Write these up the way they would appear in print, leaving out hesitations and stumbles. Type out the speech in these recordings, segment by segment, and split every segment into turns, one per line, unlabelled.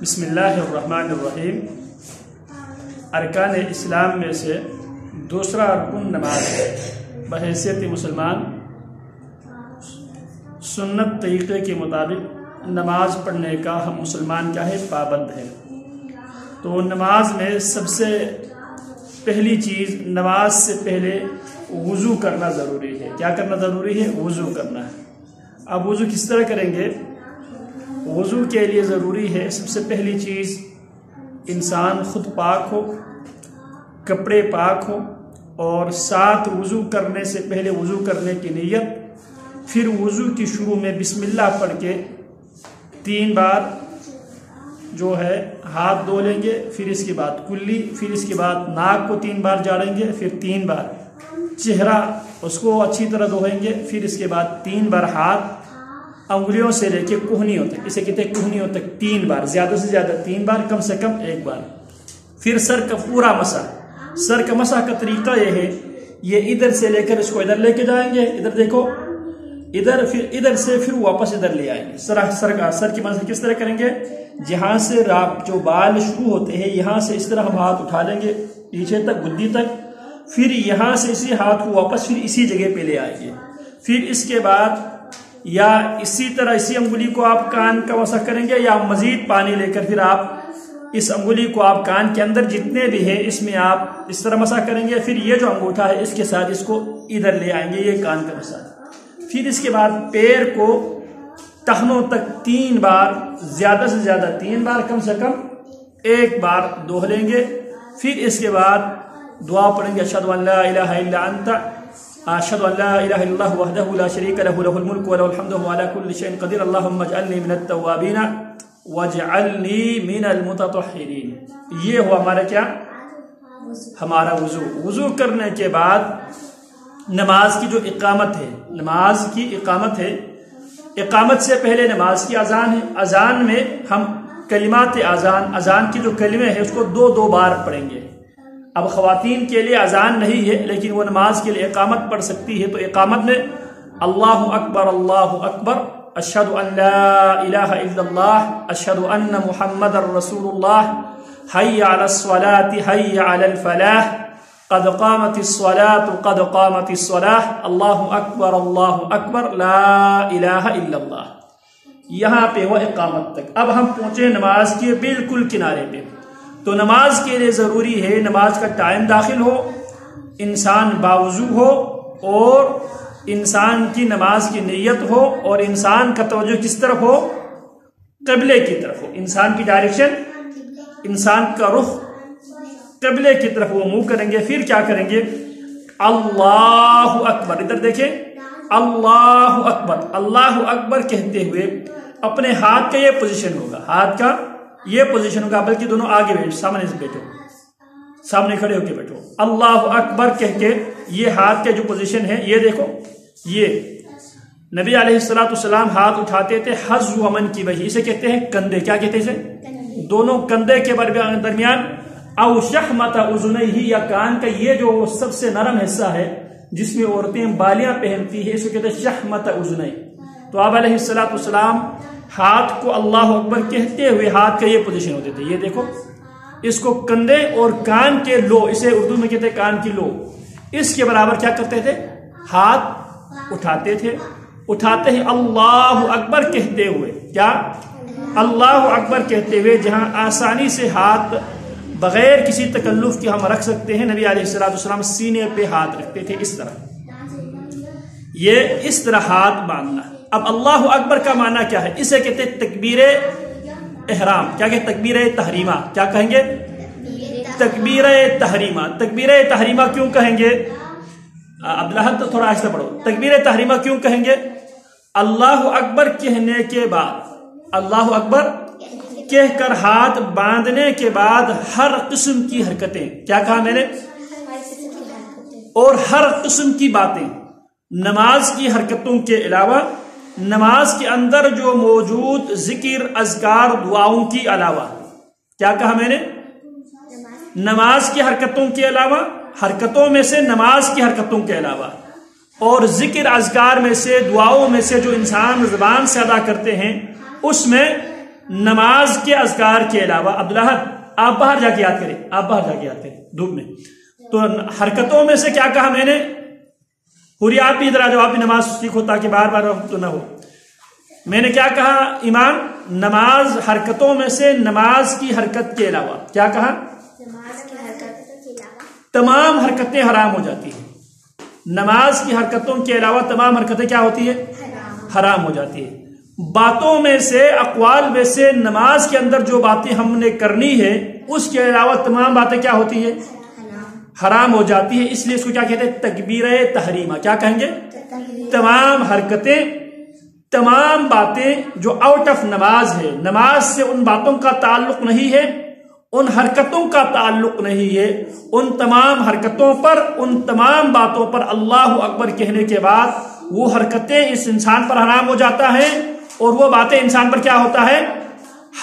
بسم اللہ الرحمن الرحیم۔ ارکان اسلام میں سے دوسرا رکن نماز ہے۔ بحیثیت مسلمان سنت طریقے کے مطابق نماز پڑھنے کا ہم مسلمان کیا ہے پابند ہے۔ تو نماز میں سب سے پہلی چیز، نماز سے پہلے وضو کرنا ضروری ہے۔ کیا کرنا ضروری ہے؟ وضو کرنا ہے۔ اب وضو کس طرح کریں گے؟ وضو کے لیے ضروری ہے سب سے پہلی چیز انسان خود پاک ہو، کپڑے پاک ہو، اور ساتھ وضو کرنے سے پہلے وضو کرنے کی نیت، پھر وضو کی شروع میں بسم اللہ پڑھ کے 3 بار جو ہے ہاتھ دھو لیں گے، پھر اس کے بعد کلی، پھر اس کے بعد ناک کو 3 بار جاڑیں گے، پھر 3 بار چہرہ اس کو اچھی طرح دھوئیں گے، پھر اس کے بعد 3 بار ہاتھ انگلیوں سے لے کے کوہنیوں تک، اسے کہتے ہیں کوہنیوں تک 3 بار، زیادہ سے زیادہ 3 بار، کم سے کم 1 بار۔ پھر سر کا پورا مسح۔ سر کا مسح کا طریقہ یہ ہے، یہ ادھر سے لے کر اس کو ادھر لے کے جائیں گے، ادھر دیکھو، ادھر، پھر ادھر سے پھر واپس ادھر لے آئیں گے۔ سر کی مسح کس طرح کریں گے؟ جہاں سے جو بال شروع ہوتے ہیں یہاں سے اس طرح ہم ہاتھ اٹھا لیں گے پیچھے تک، گدی تک، پھر یہاں سے اسی ہاتھ کو واپس پھر اسی جگہ پہ لے آئیں گے۔ پھر اس کے بعد یا اسی طرح اسی انگلی کو آپ کان کا مسح کریں گے، یا مزید پانی لے کر پھر آپ اس انگلی کو آپ کان کے اندر جتنے بھی ہے اس میں آپ اس طرح مسح کریں گے۔ پھر یہ جو انگوٹھا ہے اس کے ساتھ اس کو ادھر لے آئیں گے، یہ کان کا مسح۔ پھر اس کے بعد پیر کو ٹخنوں تک 3 بار، زیادہ سے زیادہ 3 بار، کم سے کم 1 بار دھو لیں گے۔ پھر اس کے بعد دعا پڑھیں گے، اشہد ان لا الہ الا انت، اشهد ان لا اله الا الله وحده لا شريك له له الملك وله الحمد وهو على كل شيء قدير اللهم اجعلني من التوابين واجعلني من المتطهرين۔ یہ ہوا ہمارا کیا؟ ہمارا وضو۔ وضو کرنے کے بعد نماز کی جو اقامت ہے، نماز کی اقامت ہے، اقامت سے پہلے نماز کی اذان ہے۔ اذان میں ہم کلمات اذان، اذان کی جو کلمے ہیں اس کو 2 بار پڑھیں گے۔ اب خواتین کے لیے اذان نہیں ہے لیکن وہ نماز کے لیے اقامت پڑھ سکتی ہے، تو اقامت میں اللہ اکبر اللہ اکبر، اشہد ان لا الہ الا اللہ، اشہد ان محمد رسول اللہ، حی علی الصلاة حی علی الفلاح، قد قامت الصلاة قد قامت الصلاح، اللہ اکبر لا الہ الا اللہ۔ یہاں پہ وہ اقامت تک۔ اب ہم پہنچے نماز کے بالکل کنارے پہ۔ تو نماز کے لیے ضروری ہے نماز کا ٹائم داخل ہو، انسان باوضو ہو، اور انسان کی نماز کی نیت ہو، اور انسان کا توجہ کس طرف ہو؟ قبلے کی طرف ہو۔ انسان کی ڈائریکشن، انسان کا رخ قبلے کی طرف وہ منہ کریں گے۔ پھر کیا کریں گے؟ اللہ اکبر، ادھر دیکھیں، اللہ اکبر، اللہ اکبر کہتے ہوئے اپنے ہاتھ کا یہ پوزیشن ہوگا، ہاتھ کا یہ پوزیشن ہوگا، بلکہ دونوں آگے بیٹھو، سامنے سے بیٹھو، سامنے کھڑے ہو کے بیٹھو۔ اللہ اکبر کہہ کے یہ ہاتھ کے جو پوزیشن ہے یہ دیکھو، یہ نبی علیہ السلام ہاتھ اٹھاتے تھے حذو ومن کی وجہ، اسے کہتے ہیں کندھے۔ کیا کہتے ہیں اسے؟ دونوں کندھے کے درمیان، او شحمت اذنیہ، یا کان کا یہ جو سب سے نرم حصہ ہے جس میں عورتیں بالیاں پہنتی ہیں، اسے کہتے ہیں شحمت اذنیہ۔ تو آپ علیہ السلام ہاتھ کو اللہ اکبر کہتے ہوئے ہاتھ کا یہ پوزیشن ہوتے تھے، یہ دیکھو، اس کو کندھے اور کان کے لو، اسے اردو میں کہتے ہیں کان کی لو، اس کے برابر کیا کرتے تھے؟ ہاتھ اٹھاتے تھے۔ اٹھاتے ہی اللہ اکبر کہتے ہوئے، کیا؟ اللہ اکبر کہتے ہوئے، جہاں آسانی سے ہاتھ بغیر کسی تکلف کے ہم رکھ سکتے ہیں، نبی علیہ السلام سینے پہ ہاتھ رکھتے تھے اس طرح، یہ اس طرح ہاتھ باندھنا۔ اب اللہ اکبر کا معنی کیا ہے؟ اسے کہتے ہیں تکبیر احرام۔ کیا کہتے ہیں؟ تکبیر تحریمہ۔ کیا کہیں گے؟ تکبیر تحریمہ۔ تکبیر تحریمہ کیوں کہیں گے؟ عبداللہ تھوڑا آہستہ پڑھو۔ تکبیر تحریمہ کیوں کہیں گے؟ اللہ اکبر کہنے کے بعد، اللہ اکبر کہہ کر ہاتھ باندھنے کے بعد ہر قسم کی حرکتیں، کیا کہا میں نے؟ اور ہر قسم کی باتیں، نماز کی حرکتوں کے علاوہ، نماز کے اندر جو موجود ذکر، اذکار، دعاؤں کی علاوہ، کیا کہا میں نے؟ نماز کی حرکتوں کے علاوہ، حرکتوں میں سے نماز کی حرکتوں کے علاوہ، اور ذکر، اذکار میں سے، دعاؤں میں سے جو انسان زبان سے ادا کرتے ہیں، اس میں نماز کے اذکار کے علاوہ عبداللہ آپ باہر جا کے یاد کریں، آپ باہر جا کے یاد کریں دھوپ میں. تو حرکتوں میں سے کیا کہا میں نے؟ پوری آپ بھی ادھر آ جاؤ، آپ بھی نماز سیکھو تاکہ بار بار وقت نہ ہو. میں نے کیا کہا امام؟ نماز حرکتوں میں سے نماز کی حرکت کے علاوہ کیا کہا؟ تمام حرکتیں حرام ہو جاتی ہیں. نماز کی حرکتوں کے علاوہ تمام حرکتیں کیا ہوتی ہیں؟ حرام ہو جاتی ہیں. باتوں میں سے، اقوال میں سے نماز کے اندر جو باتیں ہم نے کرنی ہے اس کے علاوہ تمام باتیں کیا ہوتی ہیں؟ حرام ہو جاتی ہے. اس لیے اس کو کیا کہتے ہیں؟ تکبیر تحریمہ. کیا کہیں گے؟ تمام حرکتیں، تمام باتیں جو آؤٹ آف نماز ہے، نماز سے ان باتوں کا تعلق نہیں ہے، ان حرکتوں کا تعلق نہیں ہے، ان تمام حرکتوں پر، ان تمام باتوں پر اللہ اکبر کہنے کے بعد وہ حرکتیں اس انسان پر حرام ہو جاتا ہے، اور وہ باتیں انسان پر کیا ہوتا ہے؟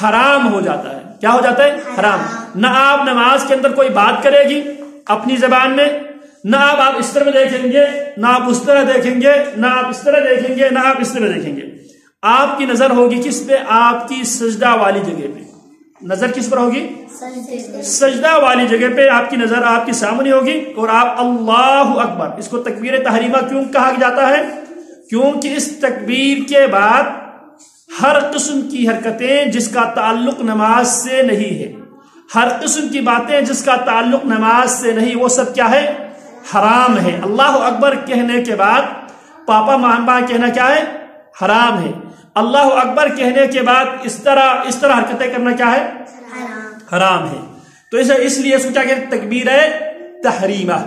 حرام ہو جاتا ہے. کیا ہو جاتا ہے؟ حرام. نہ آپ نماز کے اندر کوئی بات کرے گی اپنی زبان میں، نہ آپ اس طرح دیکھیں گے، نہ آپ اس طرح دیکھیں گے، نہ آپ اس طرح دیکھیں گے، نہ آپ اس طرح دیکھیں گے. آپ کی نظر ہوگی کس پہ؟ آپ کی سجدہ والی جگہ پہ. نظر کس پر ہوگی؟ سجدہ والی جگہ پہ آپ کی نظر آپ کے سامنے ہوگی، اور آپ اللہ اکبر. اس کو تکبیر تحریمہ کیوں کہا جاتا ہے؟ کیونکہ اس تکبیر کے بعد ہر قسم کی حرکتیں جس کا تعلق نماز سے نہیں ہے، ہر قسم کی باتیں جس کا تعلق نماز سے نہیں، وہ سب کیا ہے؟ حرام ہے. اللہ اکبر کہنے کے بعد پاپا ماما کہنا کیا ہے؟ حرام ہے. اللہ اکبر کہنے کے بعد اس طرح حرکتیں کرنا کیا ہے؟ حرام ہے. تو اس لیے اس کو کیا کہتے ہیں؟ تکبیر تحریمہ.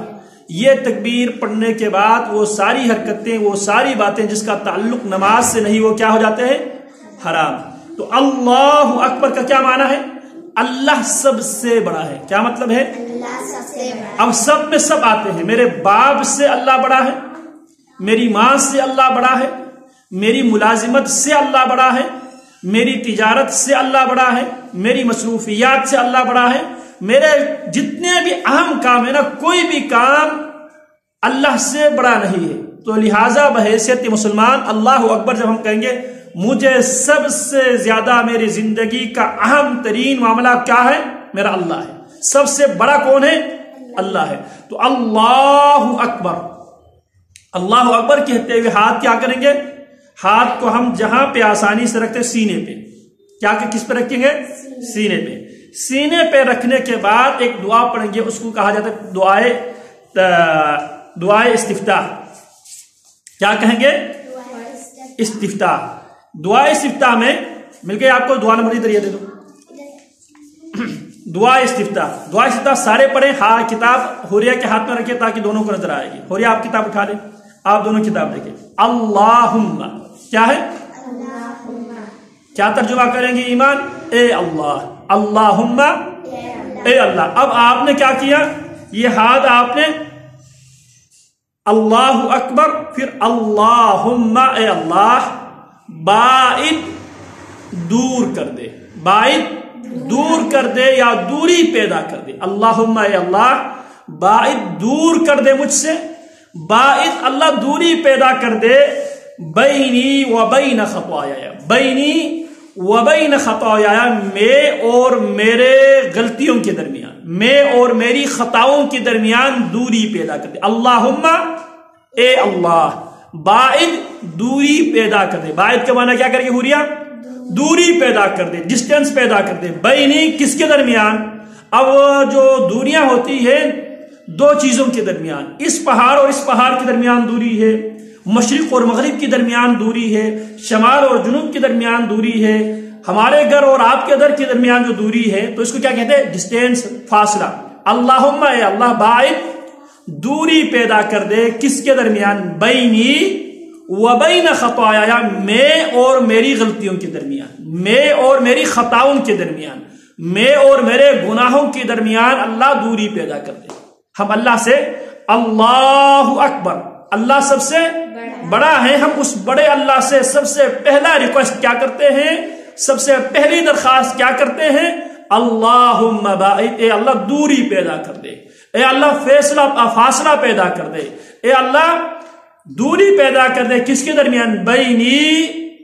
یہ تکبیر پڑھنے کے بعد وہ ساری حرکتیں، وہ ساری باتیں جس کا تعلق نماز سے نہیں، وہ کیا ہو جاتے ہیں؟ حرام. تو اللہ اکبر کا کیا معنی ہے؟ اللہ سب سے بڑا ہے. کیا مطلب ہے؟
اللہ سب سے بڑا.
اب سب میں سب آتے ہیں. میرے باپ سے اللہ بڑا ہے، میری ماں سے اللہ بڑا ہے، میری ملازمت سے اللہ بڑا ہے، میری تجارت سے اللہ بڑا ہے، میری مصروفیات سے اللہ بڑا ہے، میرے جتنے بھی اہم کام ہے نا، کوئی بھی کام اللہ سے بڑا نہیں ہے. تو لہٰذا بحیثیت مسلمان اللہ اکبر جب ہم کہیں گے، مجھے سب سے زیادہ میری زندگی کا اہم ترین معاملہ کیا ہے؟ میرا اللہ ہے. سب سے بڑا کون ہے؟ اللہ ہے. تو اللہ اکبر، اللہ اکبر کہتے ہوئے ہاتھ کیا کریں گے؟ ہاتھ کو ہم جہاں پہ آسانی سے رکھتے سینے پہ. کیا کہ کس پہ رکھیں گے؟ سینے پہ. سینے پہ رکھنے کے بعد ایک دعا پڑھیں گے، اس کو کہا جاتا ہے دعائے استفتاح. کیا کہیں گے؟ استفتاح. دعائے استفتاح میں مل کے آپ کو دعا نمبر ادھر یہ دے دو. دعائے استفتاح. دعائے استفتاح سارے پڑھیں. ہاں کتاب حوریہ کے ہاتھ میں رکھیں تاکہ دونوں کو نظر آئے گی. حوریہ آپ کتاب اٹھا لیں، آپ دونوں کتاب دیکھیں. اللہم کیا ہے؟ کیا ترجمہ کریں گے ایمان؟ اے اللہ. اللہم اے اللہ. اب آپ نے کیا کیا؟ یہ ہاتھ آپ نے اللہ اکبر، پھر اللہم اے اللہ، باعد دور کر دے، باعد دور کر دے یا دوری پیدا کر دے. اللہم اے اللہ، باعد دور کر دے مجھ سے، باعد اللہ دوری پیدا کر دے، بینی و بین خطایا، بینی و بین خطایا، میں اور میرے غلطیوں کے درمیان، میں اور میری خطاؤں کے درمیان دوری پیدا کر دے. اللہم اے اللہ، باعد دوری پیدا کر دے. باعد کے معنی کیا کرے گی حوریہ؟ دوری پیدا کر دے، ڈسٹینس پیدا کر دے. بینی کس کے درمیان؟ اب جو دوریاں ہوتی ہے دو چیزوں کے درمیان، اس پہاڑ اور اس پہاڑ کے درمیان دوری ہے، مشرق اور مغرب کے درمیان دوری ہے، شمال اور جنوب کے درمیان دوری ہے، ہمارے گھر اور آپ کے گھر کے درمیان جو دوری ہے، تو اس کو کیا کہتے ہیں؟ ڈسٹینس، فاصلہ. اللہم اے اللہ، باعد دوری پیدا کر دے کس کے درمیان؟ بینی و بین خطایا، میں اور میری غلطیوں کے درمیان، میں اور میری خطاؤں کے درمیان، میں اور میرے گناہوں کے درمیان اللہ دوری پیدا کر دے. ہم اللہ سے اللہ اکبر، اللہ سب سے بڑا ہے، ہم اس بڑے اللہ سے سب سے پہلا ریکویسٹ کیا کرتے ہیں؟ سب سے پہلی درخواست کیا کرتے ہیں؟ اللہم باعد، اے اللہ دوری پیدا کر دے، اے اللہ فاصلہ پیدا کر دے، اے اللہ دوری پیدا کر دے کس کے درمیان؟ بینی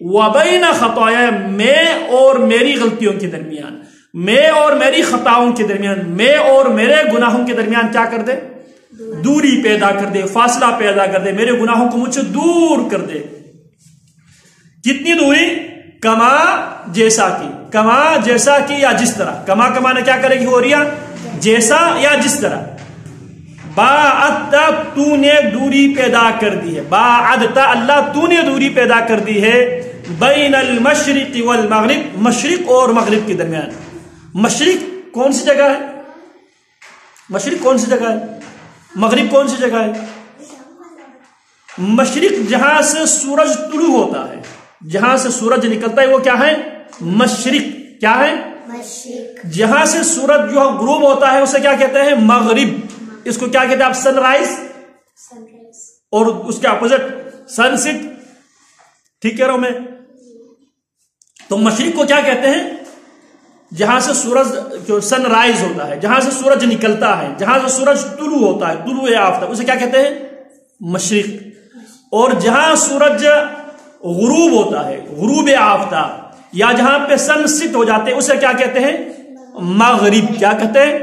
وبین خطایا میں اور میری غلطیوں کے درمیان، میں اور میری خطاؤں کے درمیان، میں اور میرے گناہوں کے درمیان کیا کر دے؟ دوری پیدا کر دے، فاصلہ پیدا کر دے، میرے گناہوں کو مجھ سے دور کر دے۔ کتنی دوری؟ کما جیسا کی، کما جیسا کی یا جس طرح، کما کما نے کیا کرے گی ہو رہی ہے جیسا یا جس طرح، باعدت تو نے دوری پیدا کر دی ہے، باعدت اللہ تو نے دوری پیدا کر دی ہے، بین المشرق والمغرب مشرق اور مغرب کے درمیان۔ مشرق کون سی جگہ ہے؟ مشرق کون سی جگہ ہے؟ مغرب کون سی جگہ ہے؟ مشرق جہاں سے سورج طلوع ہوتا ہے، جہاں سے سورج نکلتا ہے وہ کیا ہے؟ مشرق۔ کیا ہے؟ مشرق۔ جہاں سے سورج جو غروب ہوتا ہے اسے کیا کہتے ہیں؟ مغرب۔ اس کو کیا کہتے ہیں آپ؟ سن رائز، اور اس کے اپوزٹ سن سٹ۔ ٹھیک کہہ رہا ہوں میں؟ تو مشرق کو کیا کہتے ہیں؟ جہاں سے سورج جو سن رائز ہوتا ہے، جہاں سے سورج نکلتا ہے، جہاں سے سورج طلوع ہوتا ہے، طلوع آفتاب، اسے کیا کہتے ہیں؟ مشرق۔ اور جہاں سورج غروب ہوتا ہے، غروب آفتاب، یا جہاں پہ سن سٹ ہو جاتے ہیں اسے کیا کہتے ہیں؟ مغرب۔ کیا کہتے ہیں؟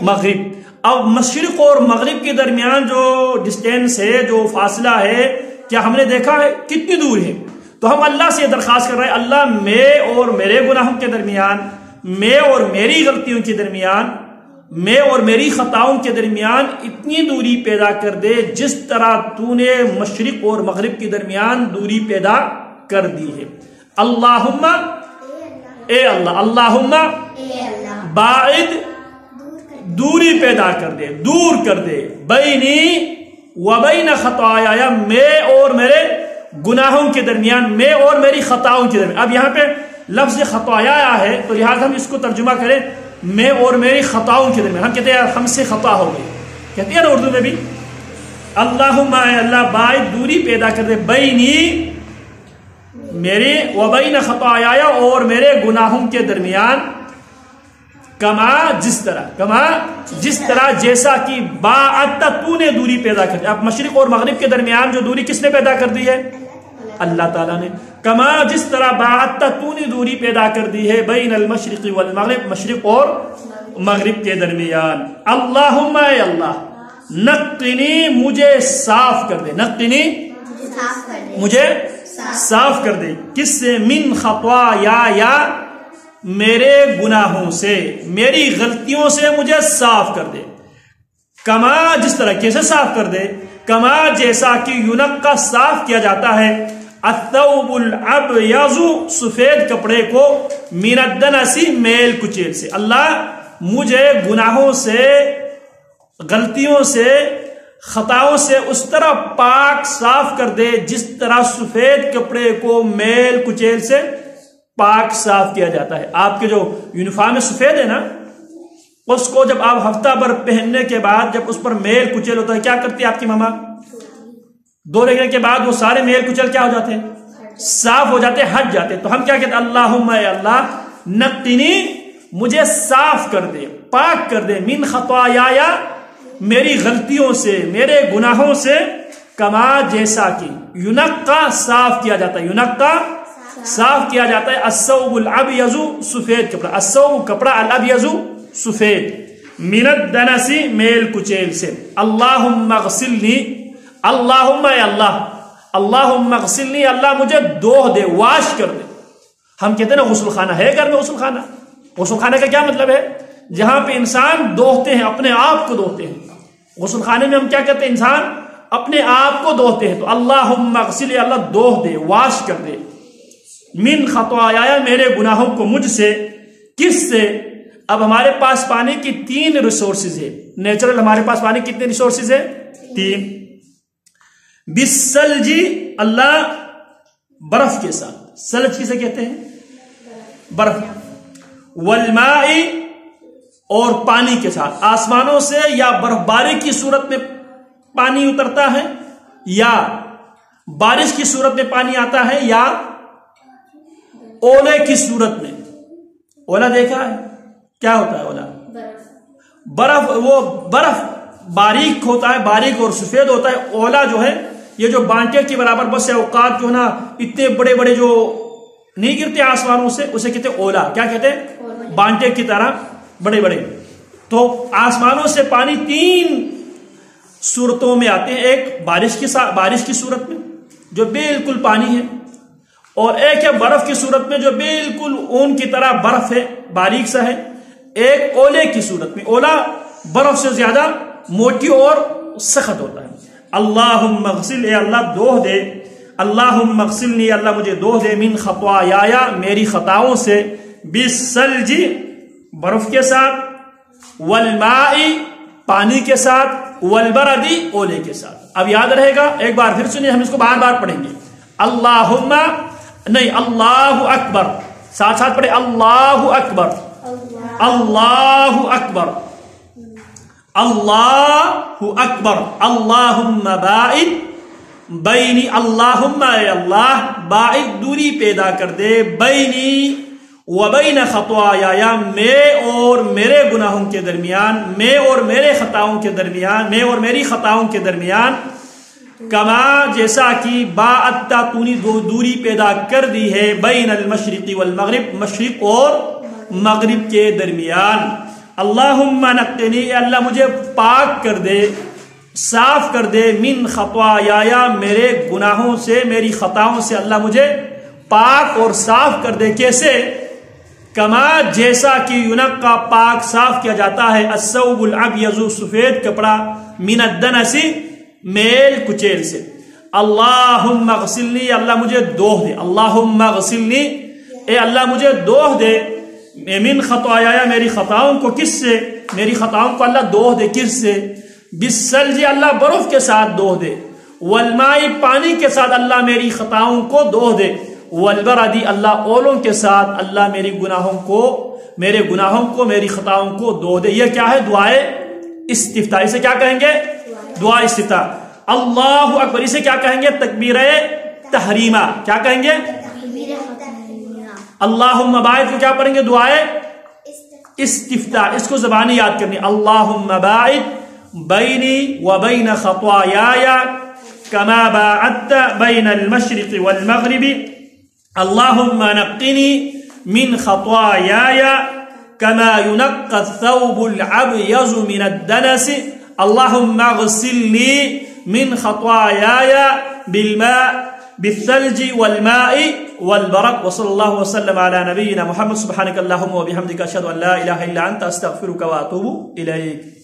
مغرب۔ اب مشرق اور مغرب کے درمیان جو ڈسٹینس ہے، جو فاصلہ ہے، کیا ہم نے دیکھا ہے کتنی دور ہے؟ تو ہم اللہ سے یہ درخواست کر رہے ہیں، اللہ میں اور میرے گناہوں کے درمیان، میں اور میری غلطیوں کے درمیان، میں اور میری خطاؤں کے درمیان اتنی دوری پیدا کر دے جس طرح تو نے مشرق اور مغرب کے درمیان دوری پیدا کر دی ہے۔ اللہم اے اللہ، اللہم باعد دوری پیدا کر دے، دور کر دے، بینی وبین خطایا میں اور میرے گناہوں کے درمیان، میں اور میری خطاؤں کے درمیان۔ اب یہاں پہ لفظ خطایا ہے تو لہٰذا ہم اس کو ترجمہ کریں میں اور میری خطاؤں کے درمیان۔ ہم کہتے ہیں ہم سے خطا ہو گئی، کہتے ہیں نا اردو میں بھی، اللہم اے اللہ باعد دوری پیدا کر دے، بینی میرے وبین خطایا اور میرے گناہوں کے درمیان، کما جس طرح، کما جس طرح جیسا کہ باعدت تو نے دوری پیدا کر دی۔ اب مشرق اور مغرب کے درمیان جو دوری کس نے پیدا کر دی ہے؟ اللہ تعالیٰ نے۔ کما جس طرح باعدت تو نے دوری پیدا کر دی ہے، بین المشرق والمغرب مشرق اور مغرب کے درمیان۔ اللہم اے اللہ نقنی مجھے صاف کر دے، نقنی مجھے صاف کر دے، کس سے؟ من خطایا یا میرے گناہوں سے، میری غلطیوں سے مجھے صاف کر دے۔ کما جس طرح، کیسے صاف کر دے؟ کما جیسا کہ ینقا صاف کیا جاتا ہے، الثوب الابیض سفید کپڑے کو، من الدنس میل کچیل سے۔ اللہ مجھے گناہوں سے، غلطیوں سے، خطاؤں سے اس طرح پاک صاف کر دے جس طرح سفید کپڑے کو میل کچیل سے پاک صاف کیا جاتا ہے۔ آپ کے جو یونیفارم سفید ہے نا، اس کو جب آپ ہفتہ بھر پہننے کے بعد جب اس پر میل کچیل ہوتا ہے، کیا کرتی ہے آپ کی ماما؟ دو لگنے کے بعد وہ سارے میل کچیل کیا ہو جاتے ہیں؟ صاف ہو جاتے ہیں، ہٹ جاتے ہیں۔ تو ہم کیا کہتے ہیں؟ اللہم اے اللہ نقنی مجھے صاف کر دے، پاک کر دے، من خطایا میری غلطیوں سے، میرے گناہوں سے، کما جیسا کہ ینقا صاف کیا جاتا ہے، ینقا صاف کیا جاتا ہے، الثوب الابیض سفید کپڑا، الثوب کپڑا، الابیض سفید، من الدنس میل کچیل سے۔ اللہم اغسلنی، اللہم اے اللہ، اللہم اغسلنی اللہ مجھے دوہ دے، واش کر دے۔ ہم کہتے ہیں نا غسل خانہ ہے گھر میں، غسل خانہ، غسل خانہ کا کیا مطلب ہے؟ جہاں پہ انسان دوہتے ہیں، اپنے آپ کو دوہتے ہیں۔ غسل خانے میں ہم کیا کہتے ہیں؟ انسان اپنے آپ کو دوہتے ہیں۔ تو اللہم اغسلنی اللہ دوہ دے، واش کر دے، من خطایا میرے گناہوں کو مجھ سے، کس سے؟ اب ہمارے پاس پانی کی 3 ریسورسز ہے، نیچرل ہمارے پاس پانی کتنے ریسورسز ہے؟ 3۔ بالثلجی اللہ برف کے ساتھ، سلج کسے کہتے ہیں؟ برف۔ والماء اور پانی کے ساتھ، آسمانوں سے یا برف باری کی صورت میں پانی اترتا ہے، یا بارش کی صورت میں پانی آتا ہے، یا اولے کی صورت میں۔ اولا دیکھا ہے؟ کیا ہوتا ہے اولا؟ برف۔ وہ برف باریک ہوتا ہے، باریک اور سفید ہوتا ہے۔ اولا جو ہے یہ جو بانٹے کے برابر بس اوقات جو نا اتنے بڑے بڑے جو نہیں گرتے آسمانوں سے اسے کہتے اولا. کیا کہتے ہیں؟ بانٹے کی طرح بڑے بڑے. تو آسمانوں سے پانی 3 صورتوں میں آتے ہیں. ایک بارش کی صورت میں جو بالکل پانی ہے، اور ایک ہے برف کی صورت میں جو بالکل اون کی طرح برف ہے، باریک سا ہے. ایک اولے کی صورت میں، اولا برف سے زیادہ موٹی اور سخت ہوتا ہے. اللہم اغسل، اے اللہ دوہ دے، اللہم اغسلنی، اللہ مجھے دوہ دے، من خطایا، میری خطاؤں سے، بالثلج برف کے ساتھ، والماء پانی کے ساتھ، والبرد اولے کے ساتھ. اب یاد رہے گا، ایک بار پھر سنیے، ہم اس کو بار بار پڑھیں گے. اللہم نہیں، اللہ اکبر، ساتھ ساتھ پڑھے، اللہ اکبر، اللہ اکبر، اللہ اکبر. اللہم باعد بینی، اللہم اے اللہ، باعد دوری پیدا کر دے، بینی وبین خطایا، میں اور میرے گناہوں کے درمیان، میں اور میرے خطاؤں کے درمیان، میں اور میری خطاؤں کے درمیان، کما جیسا کہ باعدتا تو نے دوری پیدا کر دی ہے، بین المشرق والمغرب، مشرق اور مغرب کے درمیان. اللہم نقنی، اے اللہ مجھے پاک کر دے، صاف کر دے، من خطایا، میرے گناہوں سے، میری خطاؤں سے اللہ مجھے پاک اور صاف کر دے. کیسے؟ کما جیسا کہ ینقا پاک صاف کیا جاتا ہے، الثوب الابیض سفید کپڑا، من الدنس میل کچیل سے. اللہم اغسلنی، اللہ مجھے دوہ دے، اللہم اغسلنی، اے اللہ مجھے دوہ دے، من خطایا، میری خطاؤں کو. کس سے؟ میری خطاؤں کو اللہ دوہ دے. کس سے؟ بالثلج، اللہ برف کے ساتھ دوہ دے، والماء پانی کے ساتھ اللہ میری خطاؤں کو دوہ دے، والبرد اللہ اولوں کے ساتھ اللہ میرے گناہوں کو میری خطاؤں کو دوہ دے. یہ کیا ہے؟ دعائے استفتاح. اسے کیا کہیں گے؟ دعا استفتاح. اللہ اکبر، اسے کیا کہیں گے؟ تکبیر تحریمہ. کیا کہیں گے؟ اللہم باعد کو کیا پڑھیں گے؟ دعائے استفتاح. اس کو زبانی یاد کرنی. اللہم باعد بینی وبین خطایا کما باعدت بین المشرق والمغرب. اللہم نقنی من خطایا کما ینقى الثوب الابیض من الدنس. اللہم اغسلنی من خطایا بالماء بالثلج والماء والبرد. وصلی اللہ وسلم علی نبینا محمد. سبحانک اللہم وبحمدک، اشہد ان لا الہ الا انت، استغفرک واتوب الیک.